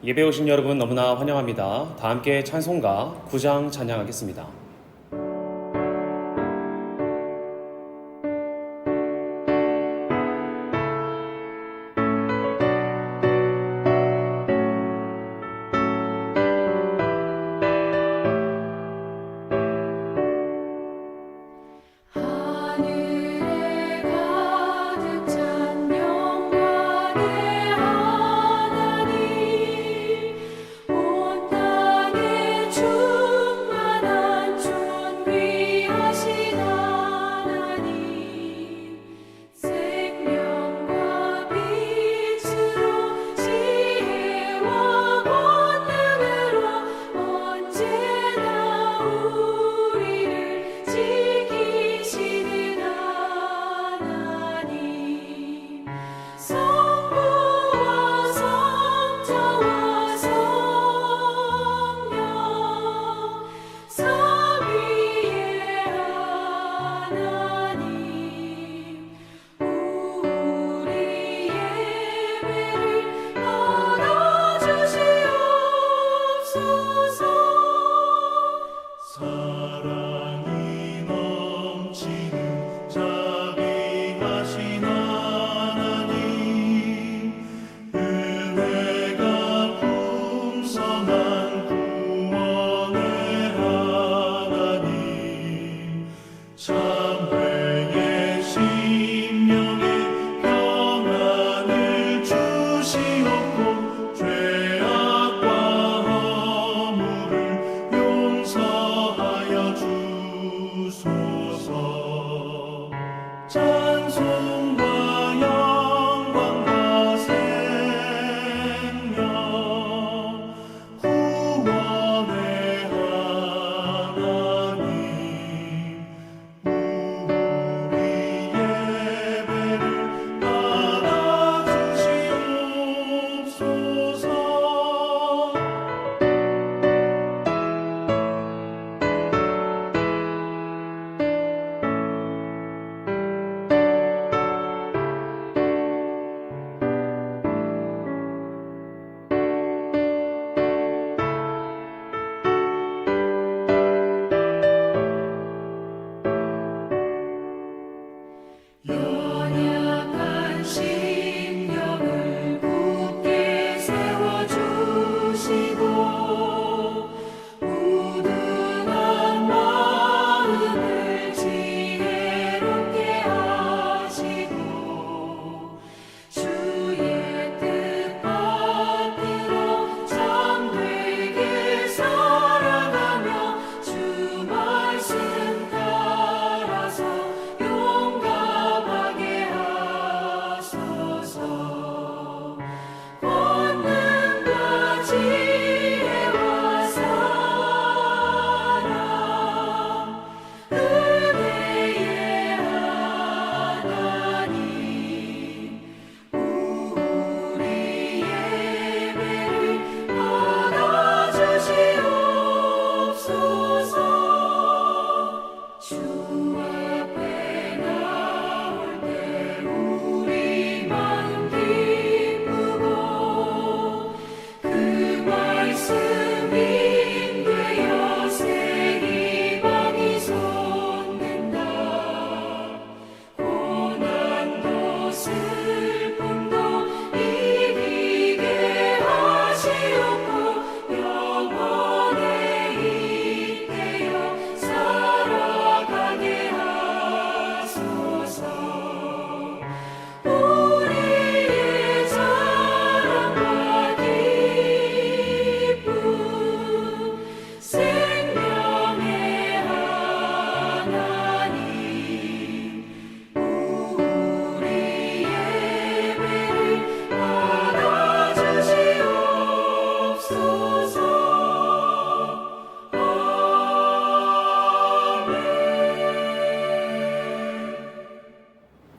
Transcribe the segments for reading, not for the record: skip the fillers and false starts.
예배 오신 여러분 너무나 환영합니다. 다 함께 찬송가 9장 찬양하겠습니다.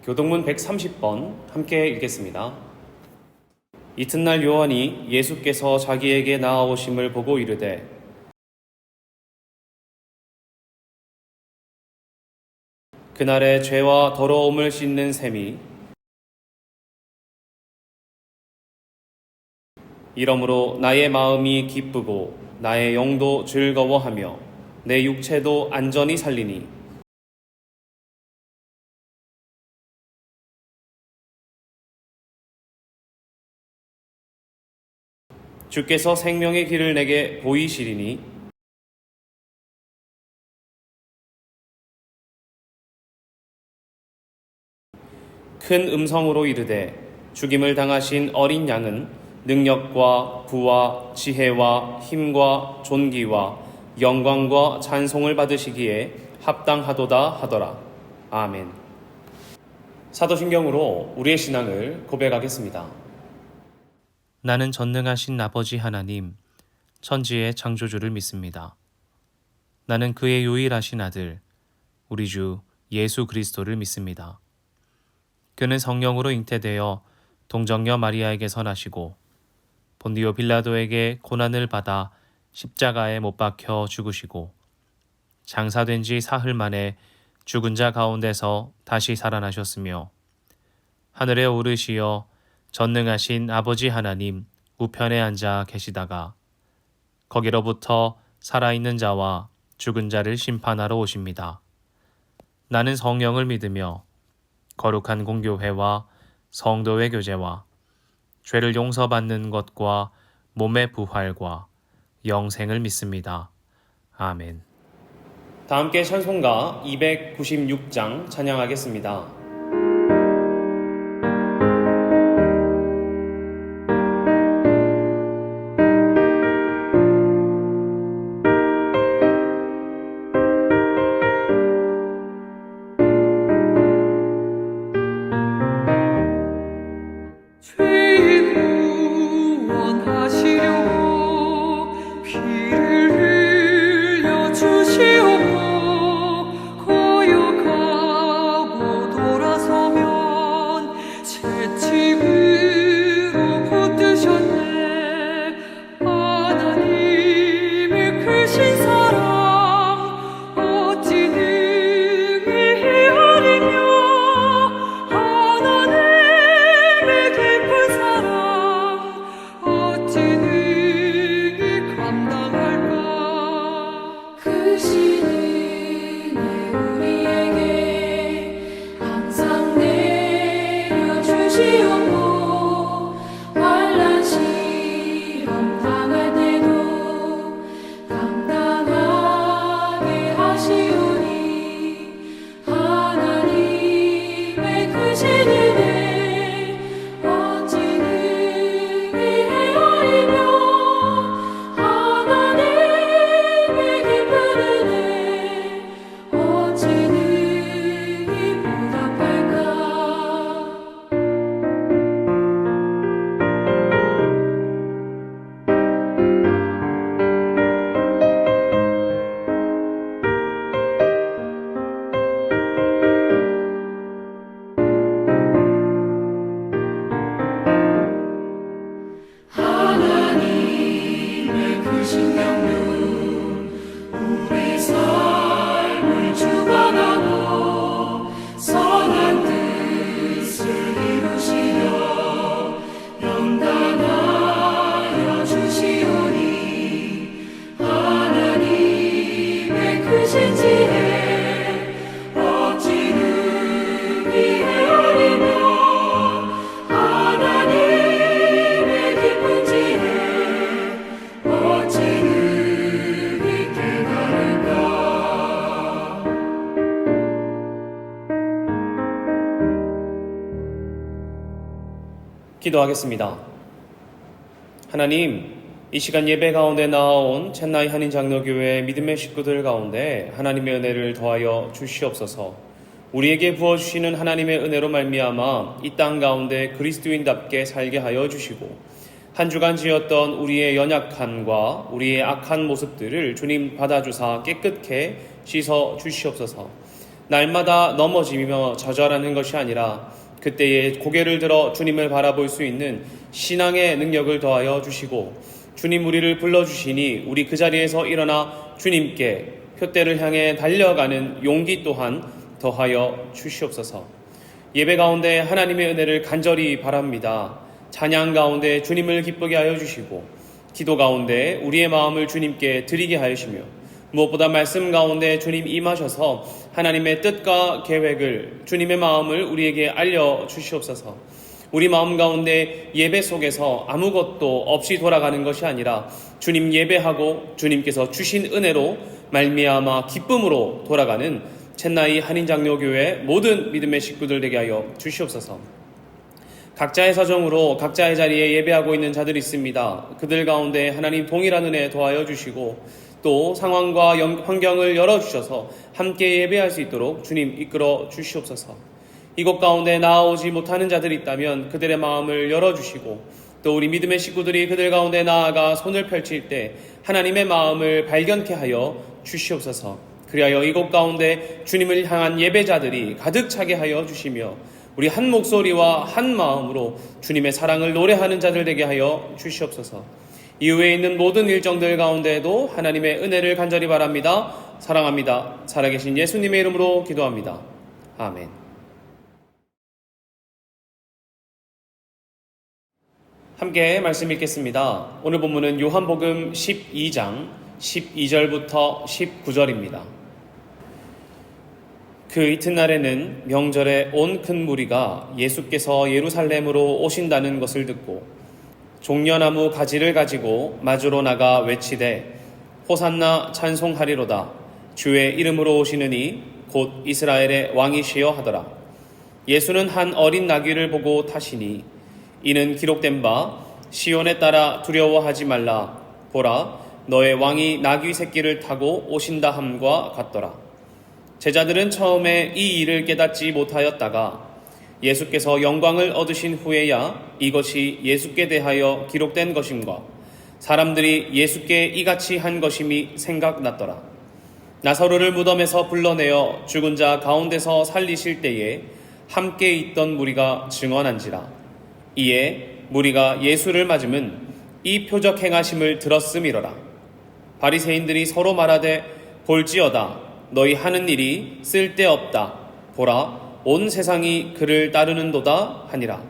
교동문 130번 함께 읽겠습니다. 이튿날 요한이 예수께서 자기에게 나아오심을 보고 이르되 그날의 죄와 더러움을 씻는 셈이 이러므로 나의 마음이 기쁘고 나의 영도 즐거워하며 내 육체도 안전히 살리니 주께서 생명의 길을 내게 보이시리니 큰 음성으로 이르되 죽임을 당하신 어린 양은 능력과 부와 지혜와 힘과 존귀와 영광과 찬송을 받으시기에 합당하도다 하더라. 아멘. 사도신경으로 우리의 신앙을 고백하겠습니다. 나는 전능하신 아버지 하나님, 천지의 창조주를 믿습니다. 나는 그의 유일하신 아들, 우리 주 예수 그리스도를 믿습니다. 그는 성령으로 잉태되어 동정녀 마리아에게서 나시고 본디오 빌라도에게 고난을 받아 십자가에 못 박혀 죽으시고 장사된 지 사흘 만에 죽은 자 가운데서 다시 살아나셨으며 하늘에 오르시어 전능하신 아버지 하나님 우편에 앉아 계시다가 거기로부터 살아있는 자와 죽은 자를 심판하러 오십니다. 나는 성령을 믿으며 거룩한 공교회와 성도의 교제와 죄를 용서받는 것과 몸의 부활과 영생을 믿습니다. 아멘. 다 함께 찬송가 296장 찬양하겠습니다. 기도하겠습니다. 하나님, 이 시간 예배 가운데 나아온 첸나이 한인장로교회 믿음의 식구들 가운데 하나님의 은혜를 더하여 주시옵소서. 우리에게 부어주시는 하나님의 은혜로 말미암아 이 땅 가운데 그리스도인답게 살게 하여 주시고 한 주간 지었던 우리의 연약함과 우리의 악한 모습들을 주님 받아주사 깨끗게 씻어 주시옵소서. 날마다 넘어지며 좌절하는 것이 아니라 그때에 고개를 들어 주님을 바라볼 수 있는 신앙의 능력을 더하여 주시고 주님 우리를 불러주시니 우리 그 자리에서 일어나 주님께 표대를 향해 달려가는 용기 또한 더하여 주시옵소서. 예배 가운데 하나님의 은혜를 간절히 바랍니다. 찬양 가운데 주님을 기쁘게 하여 주시고 기도 가운데 우리의 마음을 주님께 드리게 하시며 무엇보다 말씀 가운데 주님 임하셔서 하나님의 뜻과 계획을 주님의 마음을 우리에게 알려주시옵소서. 우리 마음 가운데 예배 속에서 아무것도 없이 돌아가는 것이 아니라 주님 예배하고 주님께서 주신 은혜로 말미암아 기쁨으로 돌아가는 첸나이 한인장로교회 모든 믿음의 식구들 되게 하여 주시옵소서. 각자의 사정으로 각자의 자리에 예배하고 있는 자들이 있습니다. 그들 가운데 하나님 동일한 은혜 더하여 주시고 또 상황과 환경을 열어주셔서 함께 예배할 수 있도록 주님 이끌어 주시옵소서. 이곳 가운데 나아오지 못하는 자들이 있다면 그들의 마음을 열어주시고 또 우리 믿음의 식구들이 그들 가운데 나아가 손을 펼칠 때 하나님의 마음을 발견케 하여 주시옵소서. 그리하여 이곳 가운데 주님을 향한 예배자들이 가득 차게 하여 주시며 우리 한 목소리와 한 마음으로 주님의 사랑을 노래하는 자들 되게 하여 주시옵소서. 이후에 있는 모든 일정들 가운데에도 하나님의 은혜를 간절히 바랍니다. 사랑합니다. 살아계신 예수님의 이름으로 기도합니다. 아멘. 함께 말씀 읽겠습니다. 오늘 본문은 요한복음 12장 12절부터 19절입니다. 그 이튿날에는 명절에 온 큰 무리가 예수께서 예루살렘으로 오신다는 것을 듣고 종려나무 가지를 가지고 마주로 나가 외치되 호산나 찬송하리로다 주의 이름으로 오시느니 곧 이스라엘의 왕이시여 하더라. 예수는 한 어린 나귀를 보고 타시니 이는 기록된 바 시온에 따라 두려워하지 말라 보라 너의 왕이 나귀 새끼를 타고 오신다 함과 같더라. 제자들은 처음에 이 일을 깨닫지 못하였다가 예수께서 영광을 얻으신 후에야 이것이 예수께 대하여 기록된 것임과 사람들이 예수께 이같이 한 것임이 생각났더라. 나사로를 무덤에서 불러내어 죽은 자 가운데서 살리실 때에 함께 있던 무리가 증언한지라. 이에 무리가 예수를 맞음은 이 표적 행하심을 들었음이로라. 바리새인들이 서로 말하되 볼지어다 너희 하는 일이 쓸데없다 보라 온 세상이 그를 따르는도다 하니라.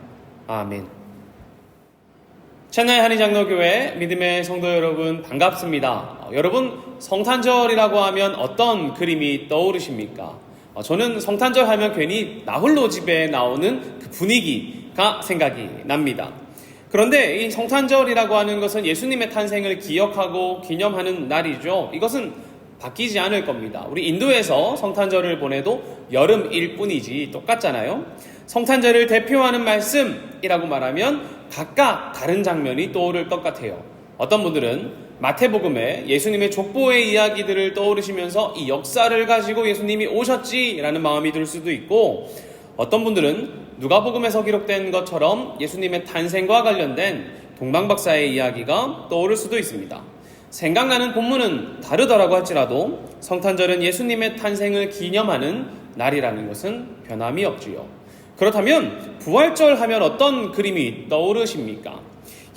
아멘. 첸나이 한인장로교회 믿음의 성도 여러분 반갑습니다. 여러분 성탄절이라고 하면 어떤 그림이 떠오르십니까? 저는 성탄절 하면 괜히 나홀로 집에 나오는 그 분위기가 생각이 납니다. 그런데 이 성탄절이라고 하는 것은 예수님의 탄생을 기억하고 기념하는 날이죠. 이것은 바뀌지 않을 겁니다. 우리 인도에서 성탄절을 보내도 여름일 뿐이지 똑같잖아요. 성탄절을 대표하는 말씀이라고 말하면 각각 다른 장면이 떠오를 것 같아요. 어떤 분들은 마태복음에 예수님의 족보의 이야기들을 떠오르시면서 이 역사를 가지고 예수님이 오셨지라는 마음이 들 수도 있고 어떤 분들은 누가복음에서 기록된 것처럼 예수님의 탄생과 관련된 동방박사의 이야기가 떠오를 수도 있습니다. 생각나는 본문은 다르더라고 할지라도 성탄절은 예수님의 탄생을 기념하는 날이라는 것은 변함이 없지요. 그렇다면 부활절 하면 어떤 그림이 떠오르십니까?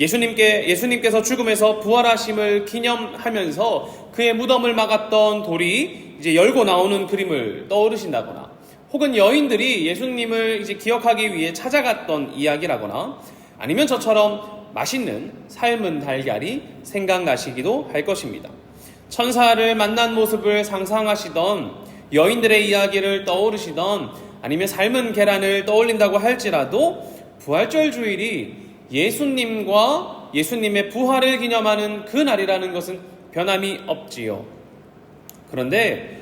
예수님께서 죽음에서 부활하심을 기념하면서 그의 무덤을 막았던 돌이 이제 열고 나오는 그림을 떠오르신다거나 혹은 여인들이 예수님을 이제 기억하기 위해 찾아갔던 이야기라거나 아니면 저처럼 맛있는 삶은 달걀이 생각나시기도 할 것입니다. 천사를 만난 모습을 상상하시던 여인들의 이야기를 떠오르시던 아니면 삶은 계란을 떠올린다고 할지라도 부활절 주일이 예수님과 예수님의 부활을 기념하는 그 날이라는 것은 변함이 없지요. 그런데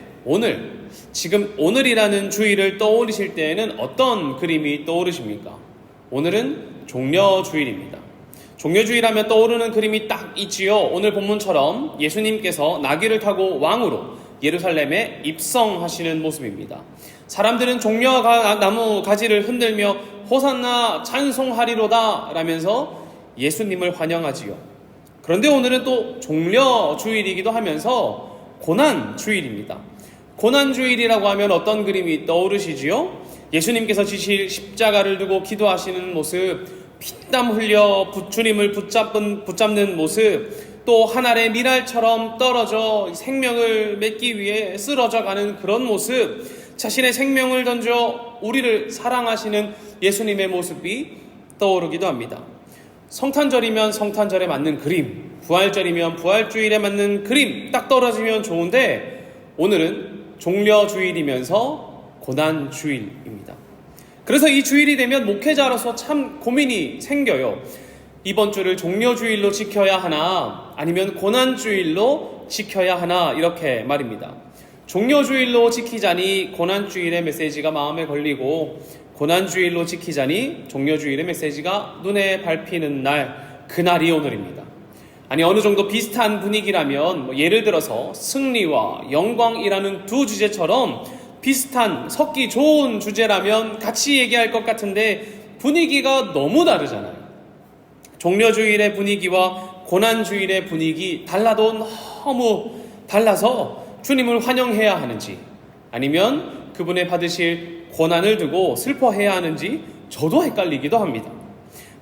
지금 오늘이라는 주일을 떠올리실 때에는 어떤 그림이 떠오르십니까? 오늘은 종려주일입니다. 종려주일하면 떠오르는 그림이 딱 있지요. 오늘 본문처럼 예수님께서 나귀를 타고 왕으로 예루살렘에 입성하시는 모습입니다. 사람들은 종려나무 가지를 흔들며 호산나 찬송하리로다 라면서 예수님을 환영하지요. 그런데 오늘은 또 종려주일이기도 하면서 고난주일입니다. 고난주일이라고 하면 어떤 그림이 떠오르시지요? 예수님께서 지실 십자가를 두고 기도하시는 모습, 피땀 흘려 주님을 붙잡는 모습, 또 하늘의 미랄처럼 떨어져 생명을 맺기 위해 쓰러져 가는 그런 모습, 자신의 생명을 던져 우리를 사랑하시는 예수님의 모습이 떠오르기도 합니다. 성탄절이면 성탄절에 맞는 그림, 부활절이면 부활주일에 맞는 그림 딱 떨어지면 좋은데 오늘은 종려주일이면서 고난주일입니다. 그래서 이 주일이 되면 목회자로서 참 고민이 생겨요. 이번 주를 종려주일로 지켜야 하나 아니면 고난주일로 지켜야 하나 이렇게 말입니다. 종려주일로 지키자니 고난주일의 메시지가 마음에 걸리고 고난주일로 지키자니 종려주일의 메시지가 눈에 밟히는 날, 그날이 오늘입니다. 아니 어느 정도 비슷한 분위기라면 예를 들어서 승리와 영광이라는 두 주제처럼 비슷한 섞기 좋은 주제라면 같이 얘기할 것 같은데 분위기가 너무 다르잖아요. 종려주일의 분위기와 고난주일의 분위기 달라도 너무 달라서 주님을 환영해야 하는지 아니면 그분의 받으실 고난을 두고 슬퍼해야 하는지 저도 헷갈리기도 합니다.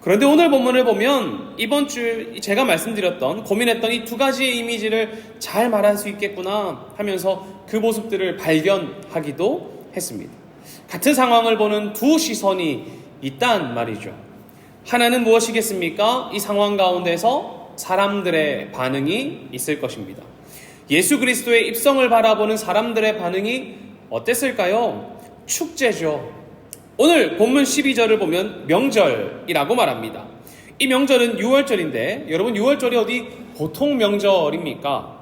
그런데 오늘 본문을 보면 이번 주 제가 말씀드렸던 고민했던 이 두 가지의 이미지를 잘 말할 수 있겠구나 하면서 그 모습들을 발견하기도 했습니다. 같은 상황을 보는 두 시선이 있단 말이죠. 하나는 무엇이겠습니까? 이 상황 가운데서 사람들의 반응이 있을 것입니다. 예수 그리스도의 입성을 바라보는 사람들의 반응이 어땠을까요? 축제죠. 오늘 본문 12절을 보면 명절이라고 말합니다. 이 명절은 6월절인데 여러분 6월절이 어디 보통 명절입니까?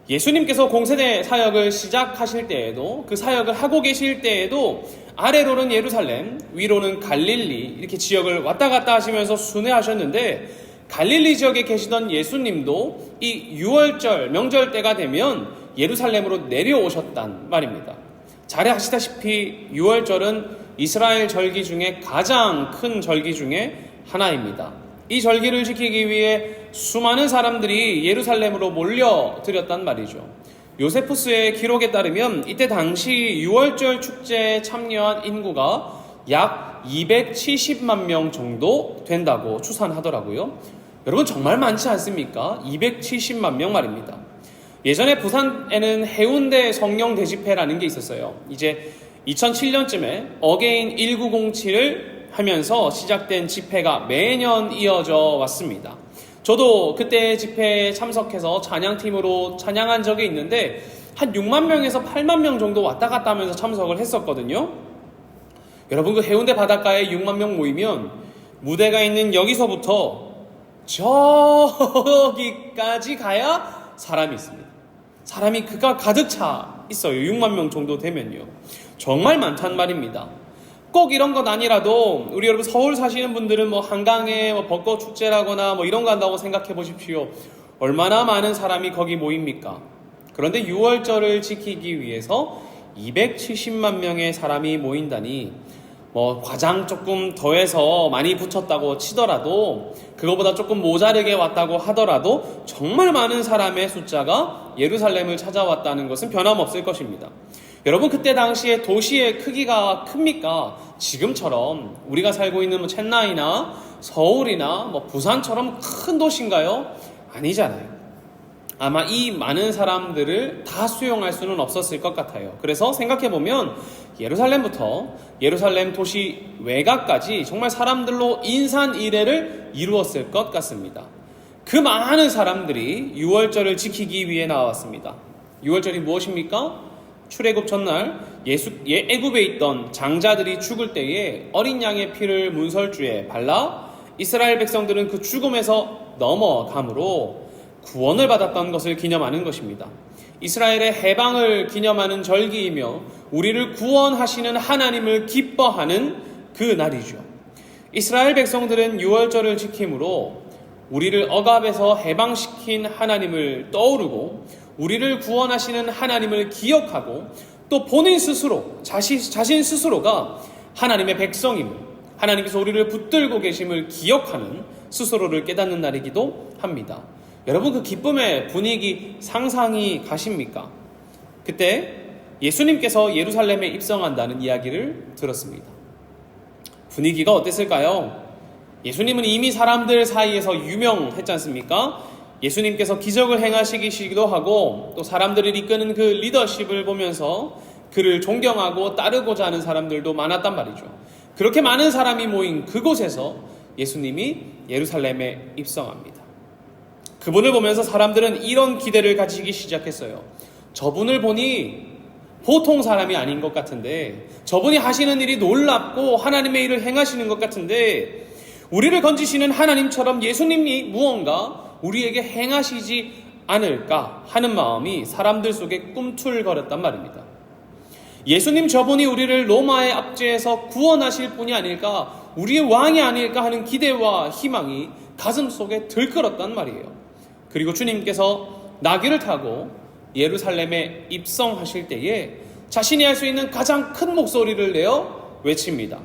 예수님께서 공생애 사역을 시작하실 때에도 그 사역을 하고 계실 때에도 아래로는 예루살렘, 위로는 갈릴리 이렇게 지역을 왔다 갔다 하시면서 순회하셨는데 갈릴리 지역에 계시던 예수님도 이 6월절 명절 때가 되면 예루살렘으로 내려오셨단 말입니다. 잘 아시다시피 6월절은 이스라엘 절기 중에 가장 큰 절기 중에 하나입니다. 이 절기를 지키기 위해 수많은 사람들이 예루살렘으로 몰려들었단 말이죠. 요세푸스의 기록에 따르면 이때 당시 6월절 축제에 참여한 인구가 약 270만 명 정도 된다고 추산하더라고요. 여러분 정말 많지 않습니까? 270만 명 말입니다. 예전에 부산에는 해운대 성령 대집회라는 게 있었어요. 이제 2007년쯤에 어게인 1907을 하면서 시작된 집회가 매년 이어져 왔습니다. 저도 그때 집회에 참석해서 찬양팀으로 찬양한 적이 있는데 한 6만 명에서 8만 명 정도 왔다 갔다 하면서 참석을 했었거든요. 여러분 그 해운대 바닷가에 6만 명 모이면 무대가 있는 여기서부터 저기까지 가야 사람이 있습니다. 사람이 그가 가득 차 있어요. 6만 명 정도 되면요. 정말 많단 말입니다. 꼭 이런 건 아니라도 우리 여러분 서울 사시는 분들은 뭐 한강에 뭐 벚꽃 축제라거나 뭐 이런 거 한다고 생각해 보십시오. 얼마나 많은 사람이 거기 모입니까? 그런데 6월절을 지키기 위해서 270만 명의 사람이 모인다니 뭐 과장 조금 더해서 많이 붙였다고 치더라도 그거보다 조금 모자르게 왔다고 하더라도 정말 많은 사람의 숫자가 예루살렘을 찾아왔다는 것은 변함없을 것입니다. 여러분 그때 당시에 도시의 크기가 큽니까? 지금처럼 우리가 살고 있는 뭐 첸나이나 서울이나 뭐 부산처럼 큰 도시인가요? 아니잖아요. 아마 이 많은 사람들을 다 수용할 수는 없었을 것 같아요. 그래서 생각해보면 예루살렘부터 예루살렘 도시 외곽까지 정말 사람들로 인산이례를 이루었을 것 같습니다. 그 많은 사람들이 6월절을 지키기 위해 나왔습니다. 6월절이 무엇입니까? 출애굽 전날 애굽에 있던 장자들이 죽을 때에 어린 양의 피를 문설주에 발라 이스라엘 백성들은 그 죽음에서 넘어감으로 구원을 받았던 것을 기념하는 것입니다. 이스라엘의 해방을 기념하는 절기이며 우리를 구원하시는 하나님을 기뻐하는 그 날이죠. 이스라엘 백성들은 6월절을 지킴으로 우리를 억압에서 해방시킨 하나님을 떠오르고 우리를 구원하시는 하나님을 기억하고 또 본인 스스로 자신 스스로가 하나님의 백성임을 하나님께서 우리를 붙들고 계심을 기억하는 스스로를 깨닫는 날이기도 합니다. 여러분 그 기쁨의 분위기 상상이 가십니까? 그때 예수님께서 예루살렘에 입성한다는 이야기를 들었습니다. 분위기가 어땠을까요? 예수님은 이미 사람들 사이에서 유명했지 않습니까? 예수님께서 기적을 행하시기도 하고 또 사람들을 이끄는 그 리더십을 보면서 그를 존경하고 따르고자 하는 사람들도 많았단 말이죠. 그렇게 많은 사람이 모인 그곳에서 예수님이 예루살렘에 입성합니다. 그분을 보면서 사람들은 이런 기대를 가지기 시작했어요. 저분을 보니 보통 사람이 아닌 것 같은데, 저분이 하시는 일이 놀랍고 하나님의 일을 행하시는 것 같은데, 우리를 건지시는 하나님처럼 예수님이 무언가 우리에게 행하시지 않을까 하는 마음이 사람들 속에 꿈틀거렸단 말입니다. 예수님 저분이 우리를 로마의 압제에서 구원하실 분이 아닐까, 우리의 왕이 아닐까 하는 기대와 희망이 가슴 속에 들끓었단 말이에요. 그리고 주님께서 나귀를 타고 예루살렘에 입성하실 때에 자신이 할 수 있는 가장 큰 목소리를 내어 외칩니다.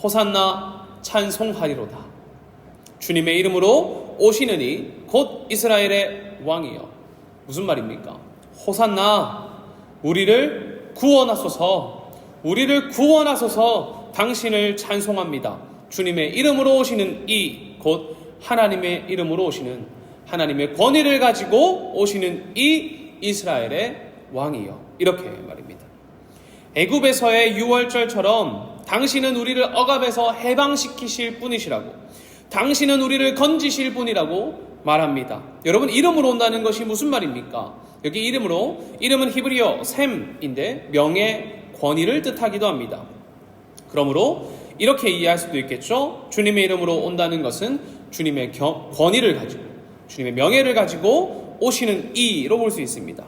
호산나 찬송하리로다. 주님의 이름으로 오시느니 곧 이스라엘의 왕이여. 무슨 말입니까? 호산나, 우리를 구원하소서, 우리를 구원하소서, 당신을 찬송합니다. 주님의 이름으로 오시는 이, 곧 하나님의 이름으로 오시는, 하나님의 권위를 가지고 오시는 이 이스라엘의 왕이여. 이렇게 말입니다. 애굽에서의 유월절처럼 당신은 우리를 억압에서 해방시키실 분이시라고, 당신은 우리를 건지실 분이라고 말합니다. 여러분, 이름으로 온다는 것이 무슨 말입니까? 여기 이름은 히브리어 셈인데 명예, 권위를 뜻하기도 합니다. 그러므로 이렇게 이해할 수도 있겠죠. 주님의 이름으로 온다는 것은 주님의 권위를 가지고, 주님의 명예를 가지고 오시는 이로 볼 수 있습니다.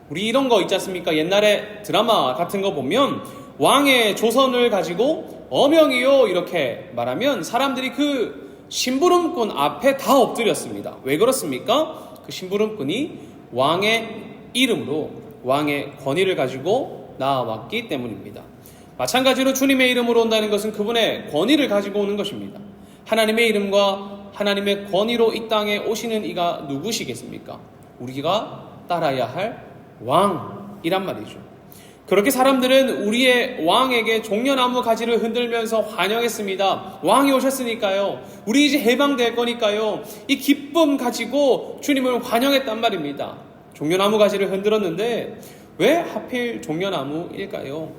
우리 이런 거 있지 않습니까? 옛날에 드라마 같은 거 보면 왕의 조선을 가지고 어명이요 이렇게 말하면 사람들이 그 심부름꾼 앞에 다 엎드렸습니다. 왜 그렇습니까? 그 심부름꾼이 왕의 이름으로 왕의 권위를 가지고 나왔기 때문입니다. 마찬가지로 주님의 이름으로 온다는 것은 그분의 권위를 가지고 오는 것입니다. 하나님의 이름과 하나님의 권위로 이 땅에 오시는 이가 누구시겠습니까? 우리가 따라야 할 왕이란 말이죠. 그렇게 사람들은 우리의 왕에게 종려나무 가지를 흔들면서 환영했습니다. 왕이 오셨으니까요. 우리 이제 해방될 거니까요. 이 기쁨 가지고 주님을 환영했단 말입니다. 종려나무 가지를 흔들었는데 왜 하필 종려나무일까요?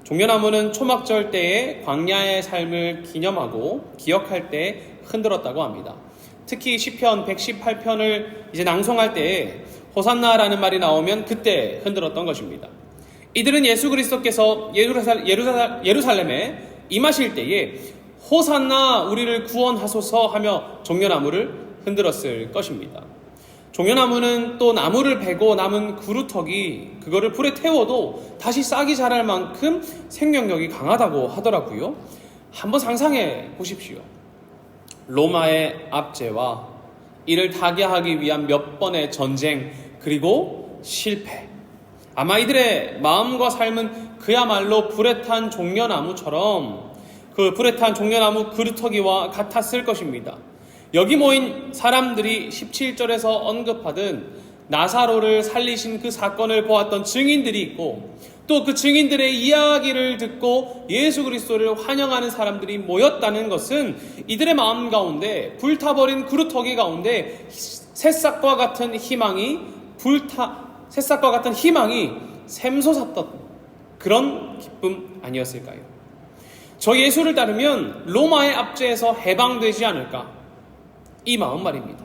종려나무는 초막절 때의 광야의 삶을 기념하고 기억할 때 흔들었다고 합니다. 특히 시편 118편을 이제 낭송할 때 호산나라는 말이 나오면 그때 흔들었던 것입니다. 이들은 예수 그리스도께서 예루살렘에 임하실 때에 호산나 우리를 구원하소서 하며 종려나무를 흔들었을 것입니다. 종려나무는 또 나무를 베고 남은 그루터기 그거를 불에 태워도 다시 싹이 자랄 만큼 생명력이 강하다고 하더라고요. 한번 상상해 보십시오. 로마의 압제와 이를 타개하기 위한 몇 번의 전쟁 그리고 실패. 아마 이들의 마음과 삶은 그야말로 불에 탄 종려나무처럼 그 불에 탄 종려나무 그루터기와 같았을 것입니다. 여기 모인 사람들이 17절에서 언급하던 나사로를 살리신 그 사건을 보았던 증인들이 있고 또 그 증인들의 이야기를 듣고 예수 그리스도를 환영하는 사람들이 모였다는 것은 이들의 마음 가운데 불타버린 그루터기 가운데 새싹과 같은 희망이 샘솟았던 그런 기쁨 아니었을까요? 저 예수를 따르면 로마의 압제에서 해방되지 않을까? 이 마음 말입니다.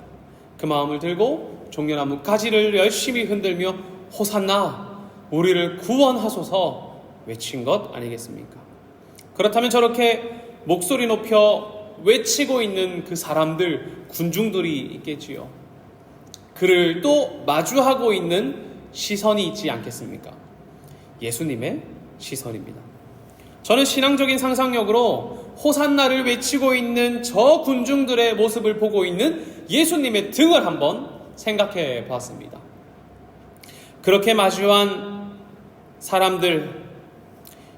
그 마음을 들고 종려나무 가지를 열심히 흔들며 호산나 우리를 구원하소서 외친 것 아니겠습니까? 그렇다면 저렇게 목소리 높여 외치고 있는 그 사람들, 군중들이 있겠지요. 그를 또 마주하고 있는 시선이 있지 않겠습니까? 예수님의 시선입니다. 저는 신앙적인 상상력으로 호산나를 외치고 있는 저 군중들의 모습을 보고 있는 예수님의 등을 한번 생각해 보았습니다. 그렇게 마주한 사람들,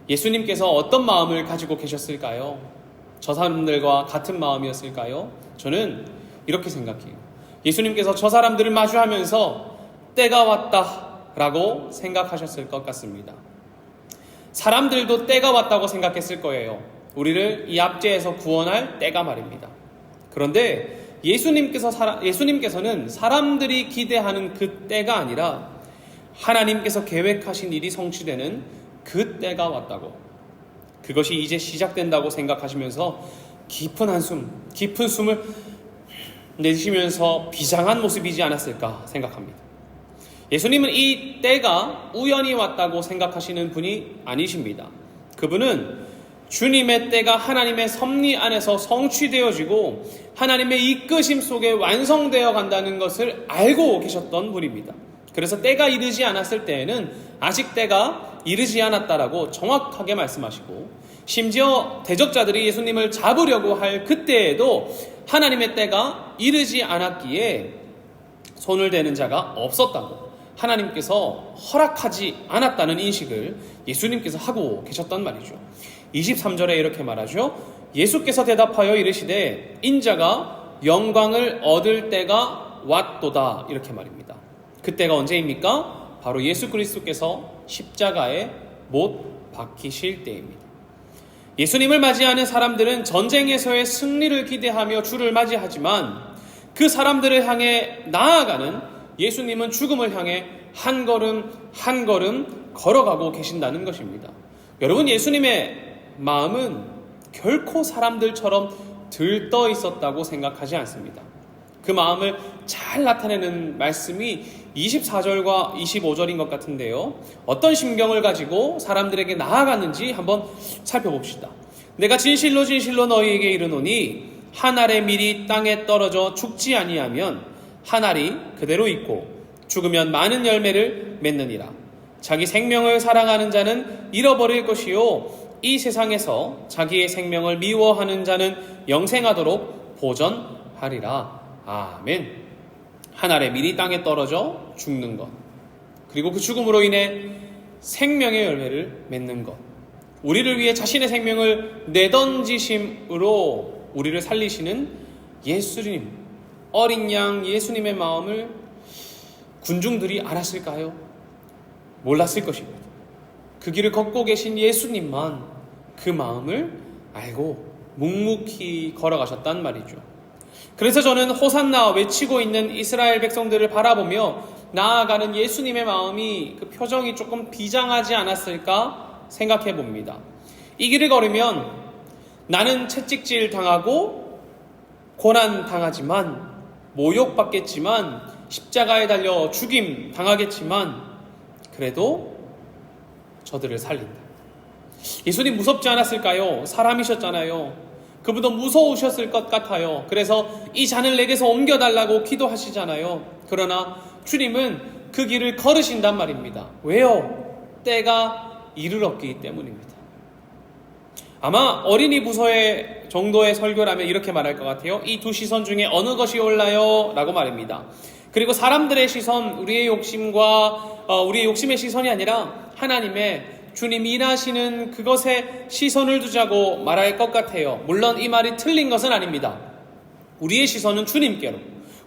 예수님께서 어떤 마음을 가지고 계셨을까요? 저 사람들과 같은 마음이었을까요? 저는 이렇게 생각해요. 예수님께서 저 사람들을 마주하면서 때가 왔다라고 생각하셨을 것 같습니다. 사람들도 때가 왔다고 생각했을 거예요. 우리를 이 압제에서 구원할 때가 말입니다. 그런데 예수님께서는 사람들이 기대하는 그 때가 아니라 하나님께서 계획하신 일이 성취되는 그 때가 왔다고, 그것이 이제 시작된다고 생각하시면서 깊은 한숨, 깊은 숨을 내쉬면서 비장한 모습이지 않았을까 생각합니다. 예수님은 이 때가 우연히 왔다고 생각하시는 분이 아니십니다. 그분은 주님의 때가 하나님의 섭리 안에서 성취되어지고 하나님의 이끄심 속에 완성되어 간다는 것을 알고 계셨던 분입니다. 그래서 때가 이르지 않았을 때에는 아직 때가 이르지 않았다라고 정확하게 말씀하시고, 심지어 대적자들이 예수님을 잡으려고 할 그때에도 하나님의 때가 이르지 않았기에 손을 대는 자가 없었다고, 하나님께서 허락하지 않았다는 인식을 예수님께서 하고 계셨단 말이죠. 23절에 이렇게 말하죠. 예수께서 대답하여 이르시되 인자가 영광을 얻을 때가 왔도다, 이렇게 말입니다. 그때가 언제입니까? 바로 예수 그리스도께서 십자가에 못 박히실 때입니다. 예수님을 맞이하는 사람들은 전쟁에서의 승리를 기대하며 주를 맞이하지만 그 사람들을 향해 나아가는 예수님은 죽음을 향해 한 걸음 한 걸음 걸어가고 계신다는 것입니다. 여러분, 예수님의 마음은 결코 사람들처럼 들떠 있었다고 생각하지 않습니다. 그 마음을 잘 나타내는 말씀이 24절과 25절인 것 같은데요. 어떤 심경을 가지고 사람들에게 나아갔는지 한번 살펴봅시다. 내가 진실로 진실로 너희에게 이르노니 한 알의 밀이 땅에 떨어져 죽지 아니하면 한 알이 그대로 있고 죽으면 많은 열매를 맺느니라. 자기 생명을 사랑하는 자는 잃어버릴 것이요 이 세상에서 자기의 생명을 미워하는 자는 영생하도록 보전하리라. 아멘. 한 알의 밀이 땅에 떨어져 죽는 것, 그리고 그 죽음으로 인해 생명의 열매를 맺는 것, 우리를 위해 자신의 생명을 내던지심으로 우리를 살리시는 예수님, 어린 양 예수님의 마음을 군중들이 알았을까요? 몰랐을 것입니다. 그 길을 걷고 계신 예수님만 그 마음을 알고 묵묵히 걸어가셨단 말이죠. 그래서 저는 호산나 외치고 있는 이스라엘 백성들을 바라보며 나아가는 예수님의 마음이, 그 표정이 조금 비장하지 않았을까 생각해 봅니다. 이 길을 걸으면 나는 채찍질 당하고 고난 당하지만, 모욕받겠지만, 십자가에 달려 죽임 당하겠지만, 그래도 저들을 살린다. 예수님 무섭지 않았을까요? 사람이셨잖아요. 그분도 무서우셨을 것 같아요. 그래서 이 잔을 내게서 옮겨달라고 기도하시잖아요. 그러나 주님은 그 길을 걸으신단 말입니다. 왜요? 때가 이르렀기 때문입니다. 아마 어린이 부서의 정도의 설교라면 이렇게 말할 것 같아요. 이 두 시선 중에 어느 것이 옳나요? 라고 말합니다. 그리고 사람들의 시선, 우리의 욕심의 시선이 아니라 하나님의, 주님이 일하시는 그것에 시선을 두자고 말할 것 같아요. 물론 이 말이 틀린 것은 아닙니다. 우리의 시선은 주님께로,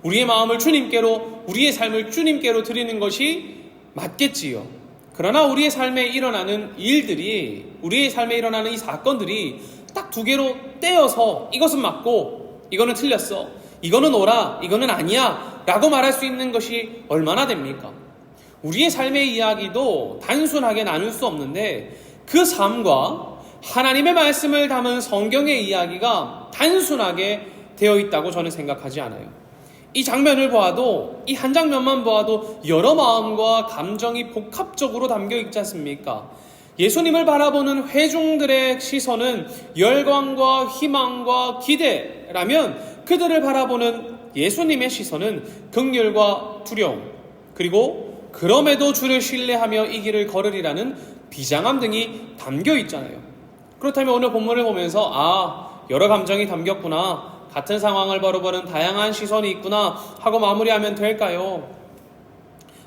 우리의 마음을 주님께로, 우리의 삶을 주님께로 드리는 것이 맞겠지요. 그러나 우리의 삶에 일어나는 일들이, 우리의 삶에 일어나는 이 사건들이 딱 두 개로 떼어서 이것은 맞고 이거는 틀렸어, 이거는 옳아, 이거는 아니야 라고 말할 수 있는 것이 얼마나 됩니까? 우리의 삶의 이야기도 단순하게 나눌 수 없는데 그 삶과 하나님의 말씀을 담은 성경의 이야기가 단순하게 되어 있다고 저는 생각하지 않아요. 이 장면을 보아도, 이 한 장면만 보아도 여러 마음과 감정이 복합적으로 담겨 있지 않습니까? 예수님을 바라보는 회중들의 시선은 열광과 희망과 기대라면, 그들을 바라보는 예수님의 시선은 긍휼과 두려움, 그리고 그럼에도 주를 신뢰하며 이 길을 걸으리라는 비장함 등이 담겨 있잖아요. 그렇다면 오늘 본문을 보면서 여러 감정이 담겼구나, 같은 상황을 바라보는 다양한 시선이 있구나 하고 마무리하면 될까요?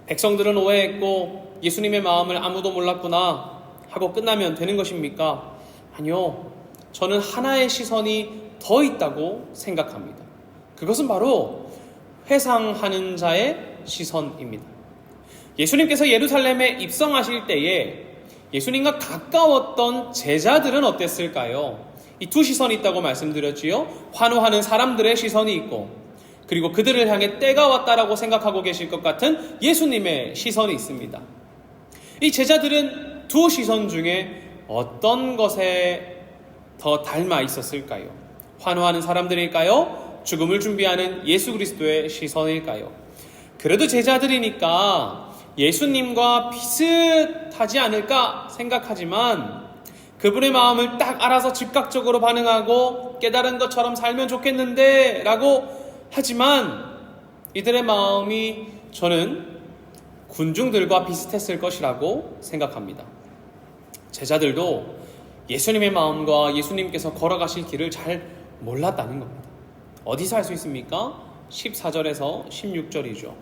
백성들은 오해했고 예수님의 마음을 아무도 몰랐구나 하고 끝나면 되는 것입니까? 아니요. 저는 하나의 시선이 더 있다고 생각합니다. 그것은 바로 회상하는 자의 시선입니다. 예수님께서 예루살렘에 입성하실 때에 예수님과 가까웠던 제자들은 어땠을까요? 이 두 시선이 있다고 말씀드렸지요. 환호하는 사람들의 시선이 있고, 그리고 그들을 향해 때가 왔다라고 생각하고 계실 것 같은 예수님의 시선이 있습니다. 이 제자들은 두 시선 중에 어떤 것에 더 닮아 있었을까요? 환호하는 사람들일까요? 죽음을 준비하는 예수 그리스도의 시선일까요? 그래도 제자들이니까 예수님과 비슷하지 않을까 생각하지만 그분의 마음을 딱 알아서 즉각적으로 반응하고 깨달은 것처럼 살면 좋겠는데 라고 하지만 이들의 마음이 저는 군중들과 비슷했을 것이라고 생각합니다. 제자들도 예수님의 마음과 예수님께서 걸어가실 길을 잘 몰랐다는 겁니다. 어디서 알 수 있습니까? 14절에서 16절이죠.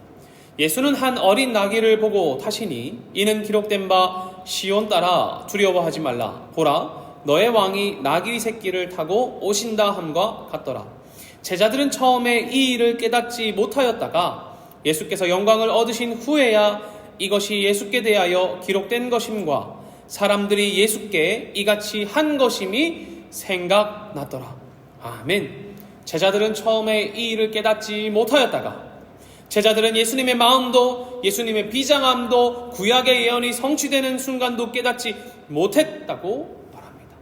예수는 한 어린 나귀를 보고 타시니 이는 기록된 바 시온 따라 두려워하지 말라. 보라, 너의 왕이 나귀 새끼를 타고 오신다 함과 같더라. 제자들은 처음에 이 일을 깨닫지 못하였다가 예수께서 영광을 얻으신 후에야 이것이 예수께 대하여 기록된 것임과 사람들이 예수께 이같이 한 것임이 생각났더라. 아멘. 제자들은 처음에 이 일을 깨닫지 못하였다가 제자들은 예수님의 마음도 예수님의 비장함도 구약의 예언이 성취되는 순간도 깨닫지 못했다고 말합니다.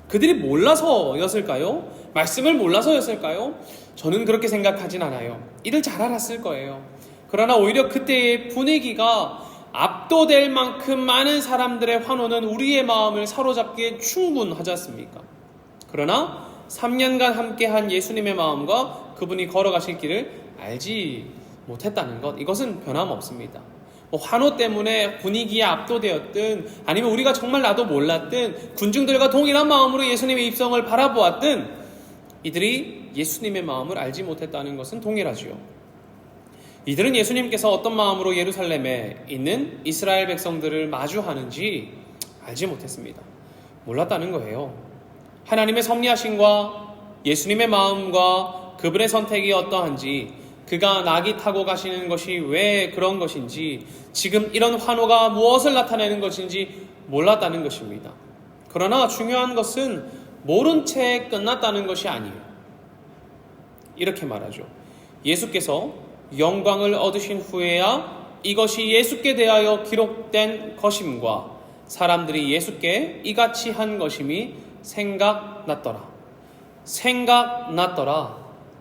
그들이 몰라서였을까요? 말씀을 몰라서였을까요? 저는 그렇게 생각하진 않아요. 이를 잘 알았을 거예요. 그러나 오히려 그때의 분위기가 압도될 만큼 많은 사람들의 환호는 우리의 마음을 사로잡기에 충분하지 않습니까? 그러나 3년간 함께한 예수님의 마음과 그분이 걸어가실 길을 알지 못했다는 것, 이것은 변함없습니다. 환호 때문에 분위기에 압도되었든 아니면 우리가 정말 나도 몰랐든 군중들과 동일한 마음으로 예수님의 입성을 바라보았든 이들이 예수님의 마음을 알지 못했다는 것은 동일하지요. 이들은 예수님께서 어떤 마음으로 예루살렘에 있는 이스라엘 백성들을 마주하는지 알지 못했습니다. 몰랐다는 거예요. 하나님의 섭리하심과 예수님의 마음과 그분의 선택이 어떠한지, 그가 나귀 타고 가시는 것이 왜 그런 것인지, 지금 이런 환호가 무엇을 나타내는 것인지 몰랐다는 것입니다. 그러나 중요한 것은 모른 채 끝났다는 것이 아니에요. 이렇게 말하죠. 예수께서 영광을 얻으신 후에야 이것이 예수께 대하여 기록된 것임과 사람들이 예수께 이같이 한 것임이 생각났더라. 생각났더라.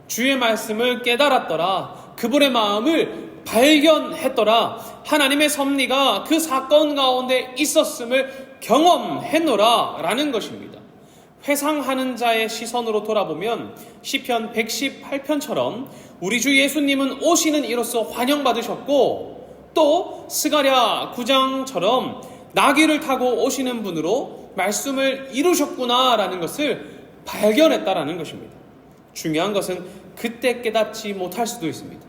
주의 말씀을 깨달았더라. 그분의 마음을 발견했더라. 하나님의 섭리가 그 사건 가운데 있었음을 경험했노라 라는 것입니다. 회상하는 자의 시선으로 돌아보면 시편 118편처럼 우리 주 예수님은 오시는 이로써 환영받으셨고, 또 스가랴 9장처럼 나귀를 타고 오시는 분으로 말씀을 이루셨구나라는 것을 발견했다라는 것입니다. 중요한 것은 그때 깨닫지 못할 수도 있습니다.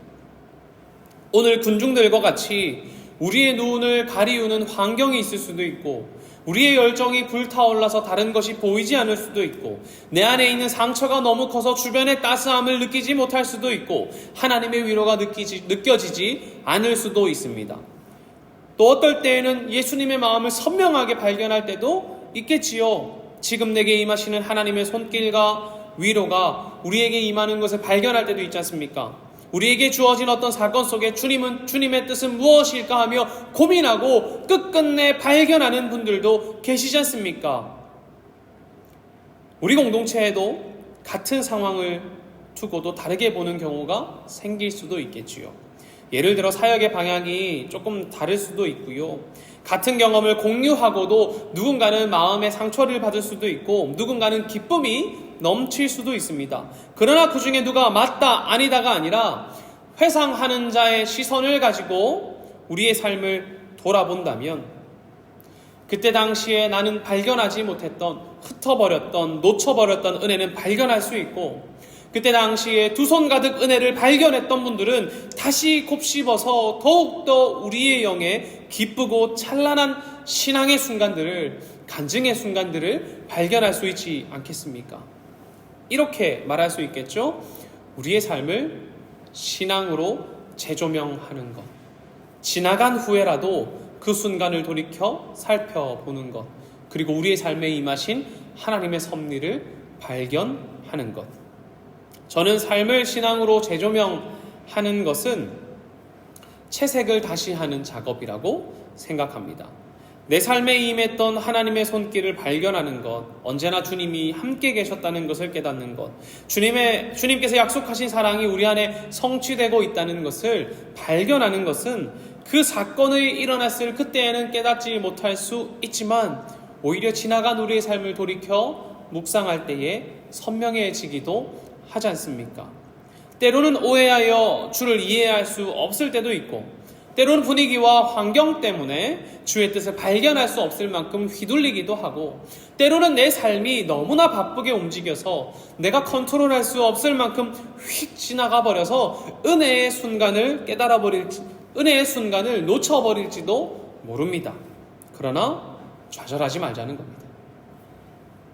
오늘 군중들과 같이 우리의 눈을 가리우는 환경이 있을 수도 있고, 우리의 열정이 불타올라서 다른 것이 보이지 않을 수도 있고, 내 안에 있는 상처가 너무 커서 주변의 따스함을 느끼지 못할 수도 있고, 하나님의 위로가 느껴지지 않을 수도 있습니다. 또 어떨 때에는 예수님의 마음을 선명하게 발견할 때도 있겠지요. 지금 내게 임하시는 하나님의 손길과 위로가 우리에게 임하는 것을 발견할 때도 있지 않습니까? 우리에게 주어진 어떤 사건 속에 주님의 뜻은 무엇일까 하며 고민하고 끝끝내 발견하는 분들도 계시지 않습니까? 우리 공동체에도 같은 상황을 두고도 다르게 보는 경우가 생길 수도 있겠지요. 예를 들어 사역의 방향이 조금 다를 수도 있고요. 같은 경험을 공유하고도 누군가는 마음의 상처를 받을 수도 있고, 누군가는 기쁨이 넘칠 수도 있습니다. 그러나 그 중에 누가 맞다 아니다가 아니라 회상하는 자의 시선을 가지고 우리의 삶을 돌아본다면, 그때 당시에 나는 발견하지 못했던, 흩어버렸던, 놓쳐버렸던 은혜는 발견할 수 있고, 그때 당시에 두 손 가득 은혜를 발견했던 분들은 다시 곱씹어서 더욱더 우리의 영에 기쁘고 찬란한 신앙의 순간들을, 간증의 순간들을 발견할 수 있지 않겠습니까? 이렇게 말할 수 있겠죠? 우리의 삶을 신앙으로 재조명하는 것, 지나간 후에라도 그 순간을 돌이켜 살펴보는 것, 그리고 우리의 삶에 임하신 하나님의 섭리를 발견하는 것. 저는 삶을 신앙으로 재조명하는 것은 채색을 다시 하는 작업이라고 생각합니다. 내 삶에 임했던 하나님의 손길을 발견하는 것, 언제나 주님이 함께 계셨다는 것을 깨닫는 것, 주님께서 약속하신 사랑이 우리 안에 성취되고 있다는 것을 발견하는 것은 그 사건이 일어났을 그때에는 깨닫지 못할 수 있지만 오히려 지나간 우리의 삶을 돌이켜 묵상할 때에 선명해지기도 하지 않습니까? 때로는 오해하여 주를 이해할 수 없을 때도 있고, 때로는 분위기와 환경 때문에 주의 뜻을 발견할 수 없을 만큼 휘둘리기도 하고, 때로는 내 삶이 너무나 바쁘게 움직여서 내가 컨트롤할 수 없을 만큼 휙 지나가 버려서 은혜의 순간을 은혜의 순간을 놓쳐버릴지도 모릅니다. 그러나 좌절하지 말자는 겁니다.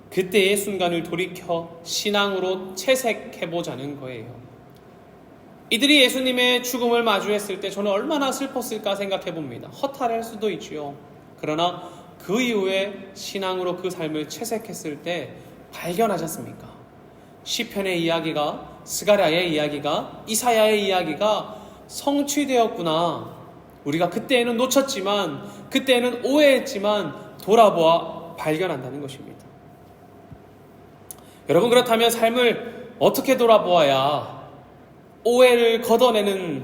그때의 순간을 돌이켜 신앙으로 채색해보자는 거예요. 이들이 예수님의 죽음을 마주했을 때 저는 얼마나 슬펐을까 생각해 봅니다. 허탈할 수도 있지요. 그러나 그 이후에 신앙으로 그 삶을 채색했을 때 발견하지 않습니까? 시편의 이야기가, 스가랴의 이야기가, 이사야의 이야기가 성취되었구나. 우리가 그때에는 놓쳤지만, 그때에는 오해했지만 돌아보아 발견한다는 것입니다. 여러분, 그렇다면 삶을 어떻게 돌아보아야 오해를 걷어내는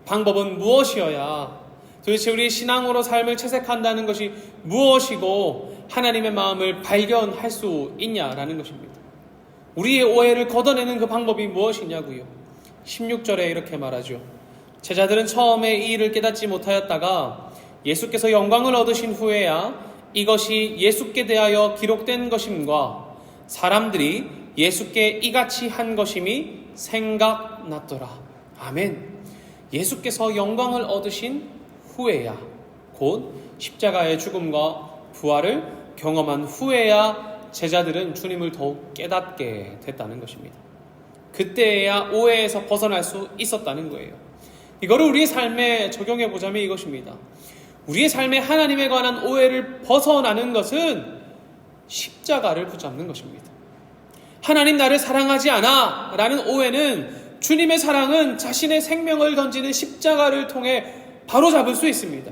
방법은 무엇이어야, 도대체 우리 신앙으로 삶을 채색한다는 것이 무엇이고 하나님의 마음을 발견할 수 있냐라는 것입니다. 우리의 오해를 걷어내는 그 방법이 무엇이냐고요. 16절에 이렇게 말하죠. 제자들은 처음에 이 일을 깨닫지 못하였다가 예수께서 영광을 얻으신 후에야 이것이 예수께 대하여 기록된 것임과 사람들이 예수께 이같이 한 것임이 생각났더라. 아멘. 예수께서 영광을 얻으신 후에야, 곧 십자가의 죽음과 부활을 경험한 후에야 제자들은 주님을 더욱 깨닫게 됐다는 것입니다. 그때야 오해에서 벗어날 수 있었다는 거예요. 이거를 우리의 삶에 적용해 보자면 이것입니다. 우리의 삶에 하나님에 관한 오해를 벗어나는 것은 십자가를 붙잡는 것입니다. 하나님 나를 사랑하지 않아 라는 오해는 주님의 사랑은 자신의 생명을 던지는 십자가를 통해 바로잡을 수 있습니다.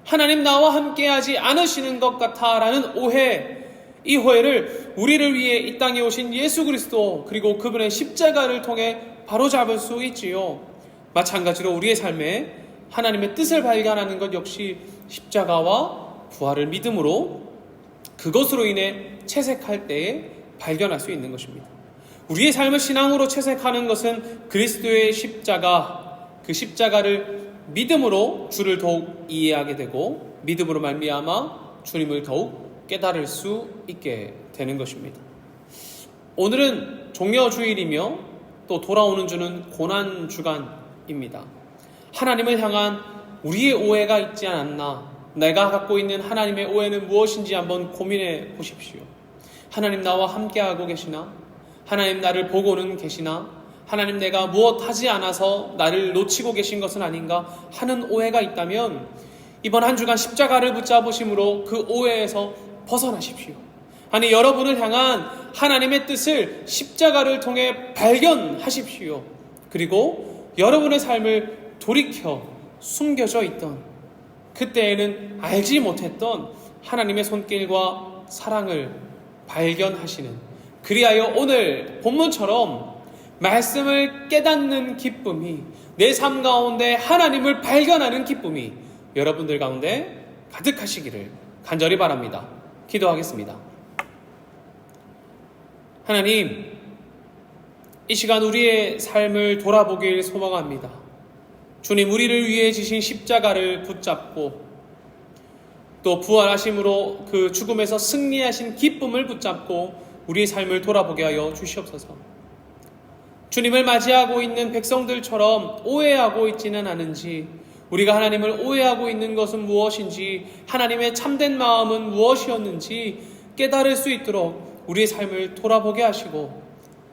하나님 나와 함께하지 않으시는 것 같아 라는 오해, 이 오해를 우리를 위해 이 땅에 오신 예수 그리스도 그리고 그분의 십자가를 통해 바로잡을 수 있지요. 마찬가지로 우리의 삶에 하나님의 뜻을 발견하는 것 역시 십자가와 부활을 믿음으로 그것으로 인해 채색할 때에 발견할 수 있는 것입니다. 우리의 삶을 신앙으로 채색하는 것은 그리스도의 십자가, 그 십자가를 믿음으로 주를 더욱 이해하게 되고 믿음으로 말미암아 주님을 더욱 깨달을 수 있게 되는 것입니다. 오늘은 종려주일이며 또 돌아오는 주는 고난주간입니다. 하나님을 향한 우리의 오해가 있지 않았나, 내가 갖고 있는 하나님의 오해는 무엇인지 한번 고민해 보십시오. 하나님 나와 함께하고 계시나? 하나님 나를 보고는 계시나? 하나님 내가 무엇 하지 않아서 나를 놓치고 계신 것은 아닌가 하는 오해가 있다면 이번 한 주간 십자가를 붙잡으심으로 그 오해에서 벗어나십시오. 아니, 여러분을 향한 하나님의 뜻을 십자가를 통해 발견하십시오. 그리고 여러분의 삶을 돌이켜 숨겨져 있던, 그때에는 알지 못했던 하나님의 손길과 사랑을 발견하시는, 그리하여 오늘 본문처럼 말씀을 깨닫는 기쁨이, 내 삶 가운데 하나님을 발견하는 기쁨이 여러분들 가운데 가득하시기를 간절히 바랍니다. 기도하겠습니다. 하나님, 이 시간 우리의 삶을 돌아보길 소망합니다. 주님, 우리를 위해 지신 십자가를 붙잡고 또 부활하심으로 그 죽음에서 승리하신 기쁨을 붙잡고 우리의 삶을 돌아보게 하여 주시옵소서. 주님을 맞이하고 있는 백성들처럼 오해하고 있지는 않은지, 우리가 하나님을 오해하고 있는 것은 무엇인지, 하나님의 참된 마음은 무엇이었는지 깨달을 수 있도록 우리의 삶을 돌아보게 하시고,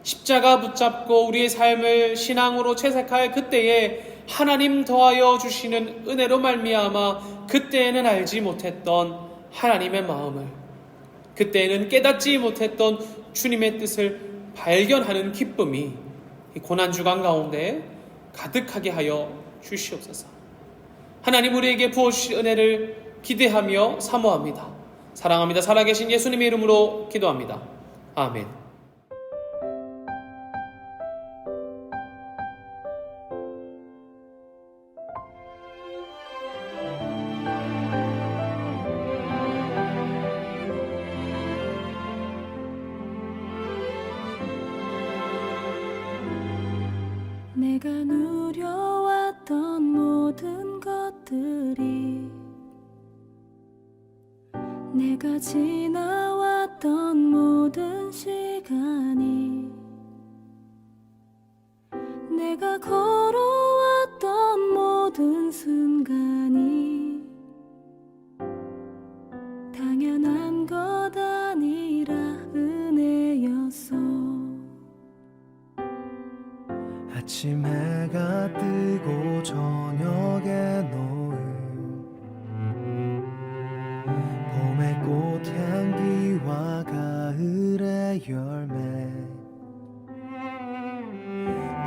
십자가 붙잡고 우리의 삶을 신앙으로 채색할 그때에 하나님 더하여 주시는 은혜로 말미암아 그때에는 알지 못했던 하나님의 마음을, 그때에는 깨닫지 못했던 주님의 뜻을 발견하는 기쁨이 이 고난주간 가운데 가득하게 하여 주시옵소서. 하나님, 우리에게 부어주실 은혜를 기대하며 사모합니다. 사랑합니다. 살아계신 예수님의 이름으로 기도합니다. 아멘. 내가 누려왔던 모든 것들이, 내가 지나왔던 모든 시간이, 내가 걸어왔던 모든 순간이 당연한 것 아니라 은혜였어. 아침 해가 뜨고 저녁에 노을, 봄의 꽃향기와 가을의 열매,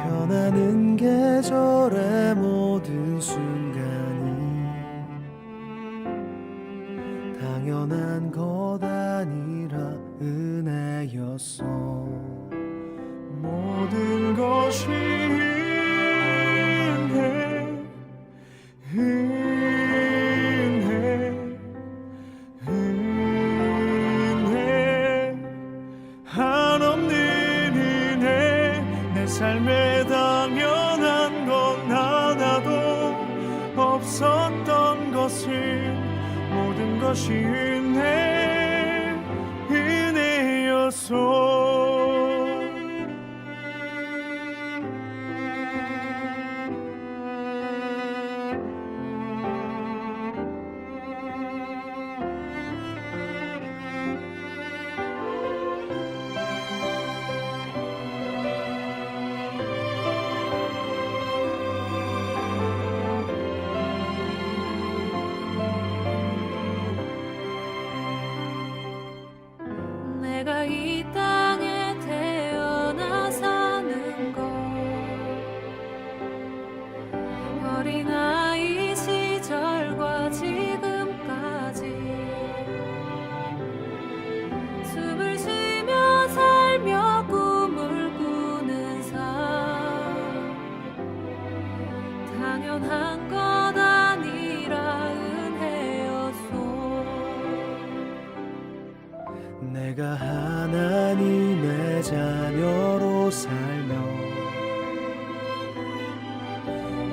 변하는 계절의 모든 순간이 당연한 것 아니라 은혜였어. 모든 것이 은혜 한없는 은혜. 내 삶에 당연한 건 하나도 없었던 것을 모든 것이 은혜였어. 내가 이 땅에 태어나 사는 것, 어린아이 시절과 지금까지 숨을 쉬며 살며 꿈을 꾸는 삶, 당연한 것 아니라 은혜였소. 내가 하나님의 자녀로 살며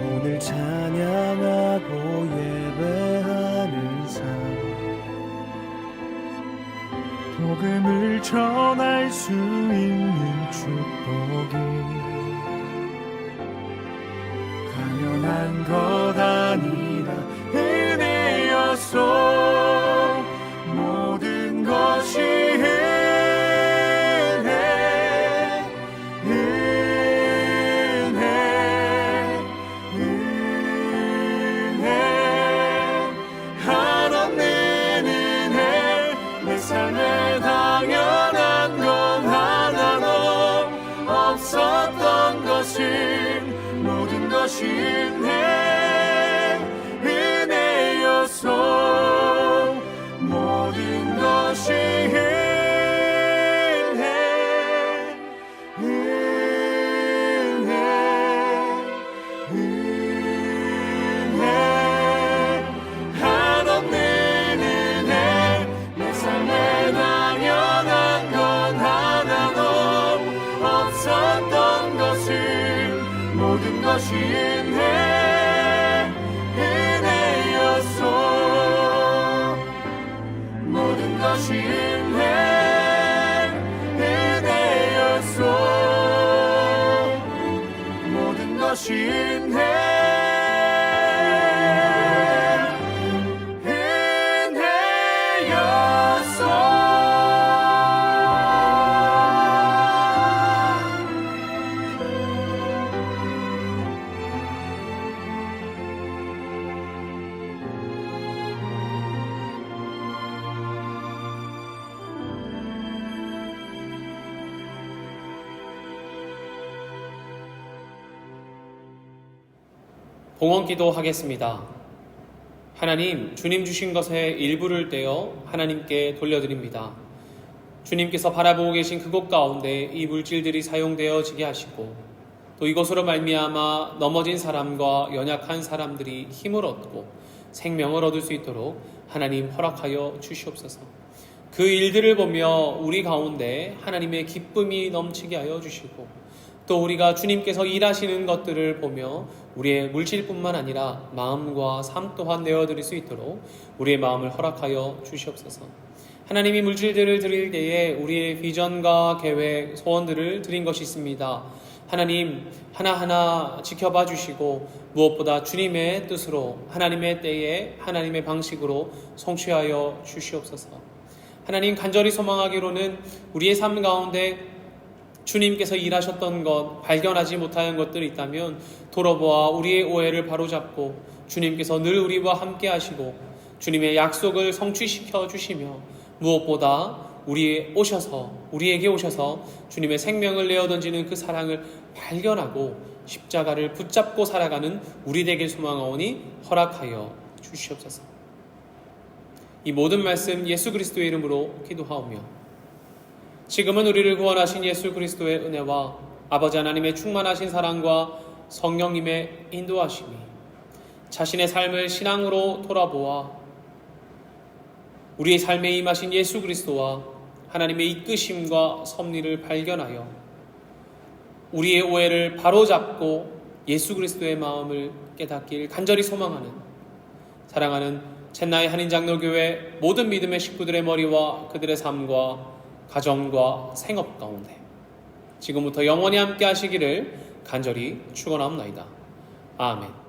오늘 찬양하고 예배하는 삶, 복음을 전할 수 있는 축복이 당연한 것 아니라 은혜였소. 모든 것이 은혜 한없는 은혜. 내 삶에 당연한 건 하나도 없었던 것을 모든 것이 은혜였소. 모든 것이 은혜 한없는 은혜. 내 삶에 당연한 건 하나도 없었던 것을 모든 것이 은혜였소. 모든 것이 은혜였소. 모든 것이 봉헌 기도하겠습니다. 하나님, 주님 주신 것의 일부를 떼어 하나님께 돌려드립니다. 주님께서 바라보고 계신 그곳 가운데 이 물질들이 사용되어지게 하시고 또 이것으로 말미암아 넘어진 사람과 연약한 사람들이 힘을 얻고 생명을 얻을 수 있도록 하나님 허락하여 주시옵소서. 그 일들을 보며 우리 가운데 하나님의 기쁨이 넘치게 하여 주시고 또 우리가 주님께서 일하시는 것들을 보며 우리의 물질뿐만 아니라 마음과 삶 또한 내어드릴 수 있도록 우리의 마음을 허락하여 주시옵소서. 하나님이 물질들을 드릴 때에 우리의 비전과 계획, 소원들을 드린 것이 있습니다. 하나님 하나하나 지켜봐 주시고 무엇보다 주님의 뜻으로 하나님의 때에 하나님의 방식으로 성취하여 주시옵소서. 하나님 간절히 소망하기로는 우리의 삶 가운데 주님께서 일하셨던 것, 발견하지 못하는 것들이 있다면 돌아보아 우리의 오해를 바로잡고 주님께서 늘 우리와 함께 하시고 주님의 약속을 성취시켜 주시며 무엇보다 우리에게 오셔서 주님의 생명을 내어 던지는 그 사랑을 발견하고 십자가를 붙잡고 살아가는 우리 되길 소망하오니 허락하여 주시옵소서. 이 모든 말씀 예수 그리스도의 이름으로 기도하오며 지금은 우리를 구원하신 예수 그리스도의 은혜와 아버지 하나님의 충만하신 사랑과 성령님의 인도하심이 자신의 삶을 신앙으로 돌아보아 우리의 삶에 임하신 예수 그리스도와 하나님의 이끄심과 섭리를 발견하여 우리의 오해를 바로잡고 예수 그리스도의 마음을 깨닫길 간절히 소망하는 사랑하는 첸나이 한인장로교회 모든 믿음의 식구들의 머리와 그들의 삶과 가정과 생업 가운데 지금부터 영원히 함께 하시기를 간절히 축원하옵나이다. 아멘.